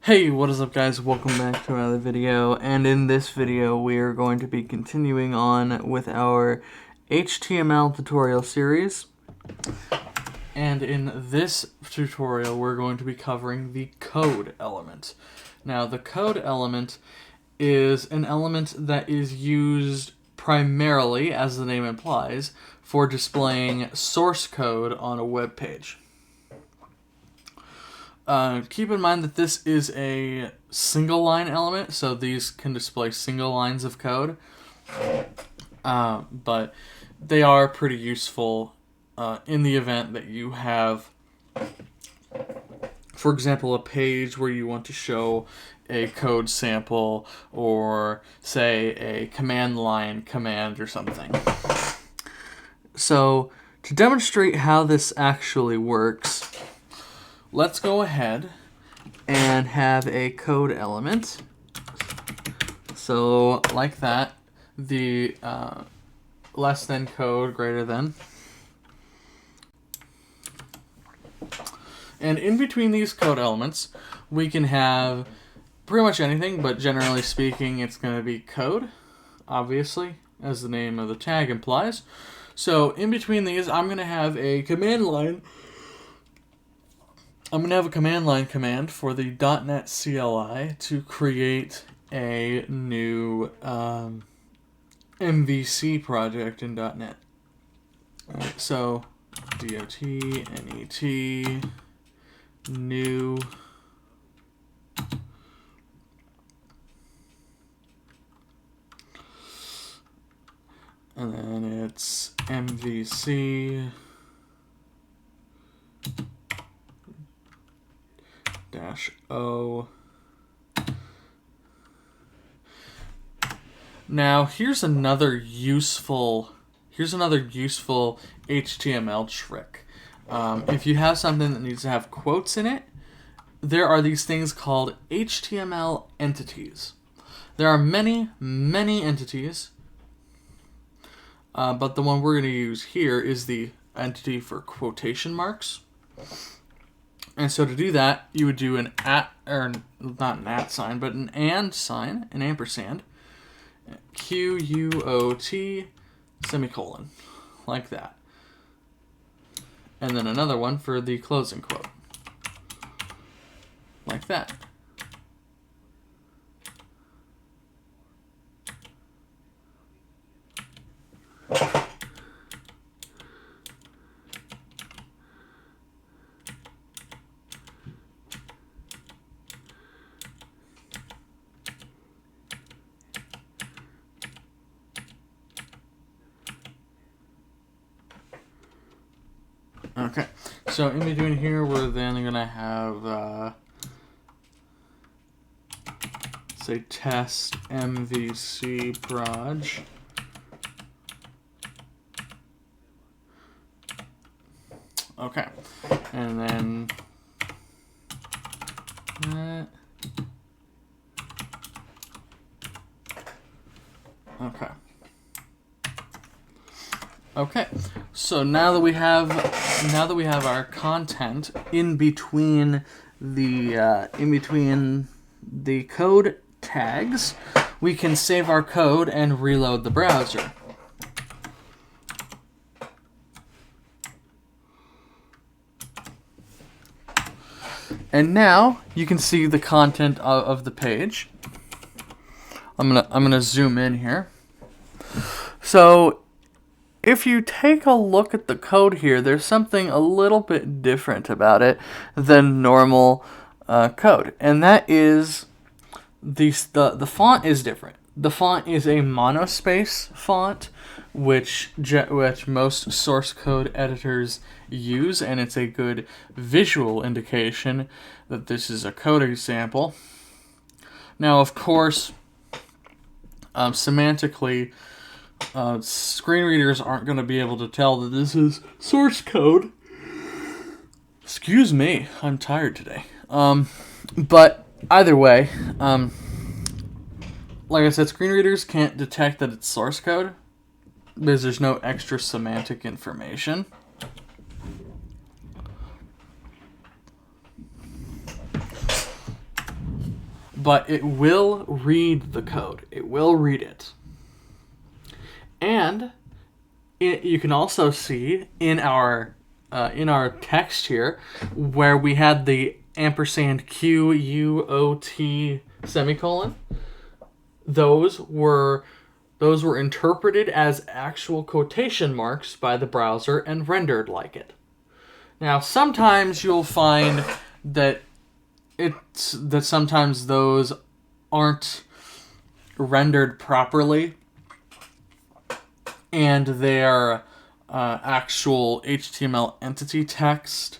Hey, what is up guys? Welcome back to another video, and in this video we are going to be continuing on with our HTML tutorial series. And in this tutorial we're going to be covering the code element. Now the code element is an element that is used primarily, as the name implies, for displaying source code on a web page. Keep in mind that this is a single line element, so these can display single lines of code, but they are pretty useful in the event that you have, for example, a page where you want to show a code sample or, say, a command line command or something. So, to demonstrate how this actually works, let's go ahead and have a code element. So, like that, the less than code greater than. And in between these code elements, we can have pretty much anything, but generally speaking, it's going to be code, obviously, as the name of the tag implies. So, in between these, I'm going to have a command line. I'm going to have a command line command for the .NET CLI to create a new MVC project in .NET. Alright, so .NET new and then it's MVC -O. Now here's another useful HTML trick. If you have something that needs to have quotes in it, there are these things called HTML entities. There are many entities, but the one we're going to use here is the entity for quotation marks. And so to do that, you would do an at, or not an at sign, but an and sign, an ampersand, QUOT, semicolon, like that. And then another one for the closing quote, like that. Okay, so in between here, we're then going to have, say, test MVC proj. Okay, and then that. Okay. Okay, so now that we have our content in between the code tags, we can save our code and reload the browser. And now you can see the content of the page. I'm gonna zoom in here. So if you take a look at the code here, there's something a little bit different about it than normal code, and that is the font is different. The font is a monospace font, which most source code editors use, and it's a good visual indication that this is a code example. Now, of course, semantically, screen readers aren't going to be able to tell that this is source code. Excuse me, I'm tired today. But either way, like I said, screen readers can't detect that it's source code because there's no extra semantic information. but it will read the code. It will read it. And you can also see in our text here where we had the ampersand QUOT semicolon. Those were interpreted as actual quotation marks by the browser and rendered like it. Now, sometimes you'll find that sometimes those aren't rendered properly, and their actual HTML entity text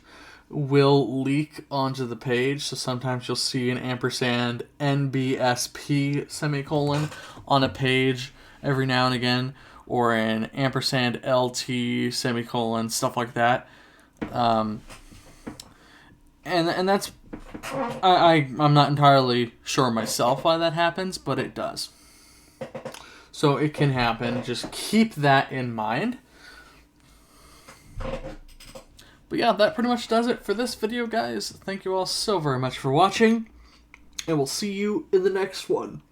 will leak onto the page. So sometimes you'll see an ampersand NBSP semicolon on a page every now and again, or an ampersand LT semicolon, stuff like that. And that's I'm not entirely sure myself why that happens, but it does. So it can happen. Just keep that in mind. But yeah, that pretty much does it for this video, guys. Thank you all so very much for watching, and we'll see you in the next one.